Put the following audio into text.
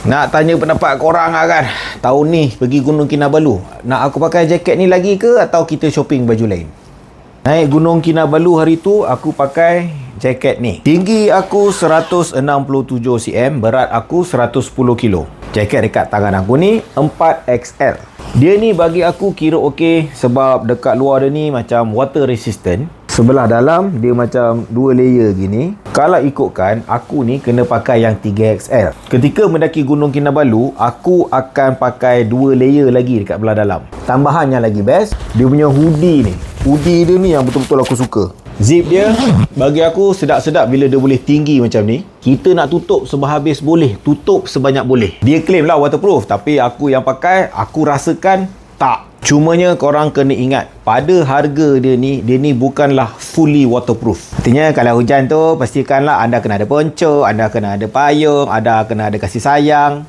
Nak tanya pendapat korang lah kan. Tahun ni pergi Gunung Kinabalu, nak aku pakai jaket ni lagi ke atau kita shopping baju lain? Naik Gunung Kinabalu hari tu aku pakai jaket ni. Tinggi aku 167 cm, berat aku 110 kilo. Jaket dekat tangan aku ni 4XL. Dia ni bagi aku kira okey sebab dekat luar dia ni macam water resistant. Sebelah dalam dia macam 2 layer gini. Kalau ikutkan, aku ni kena pakai yang 3XL. Ketika mendaki Gunung Kinabalu, aku akan pakai 2 layer lagi dekat belah dalam. Tambahan yang lagi best, dia punya hoodie ni. Hoodie dia ni yang betul-betul aku suka. Zip dia bagi aku sedap-sedap bila dia boleh tinggi macam ni. Kita nak tutup seberhabis boleh, tutup sebanyak boleh. Dia claim lah waterproof, tapi aku yang pakai, aku rasakan tak. Cumanya korang kena ingat, pada harga dia ni bukanlah fully waterproof. Artinya kalau hujan tu, pastikanlah anda kena ada poncho, anda kena ada payung, anda kena ada kasih sayang.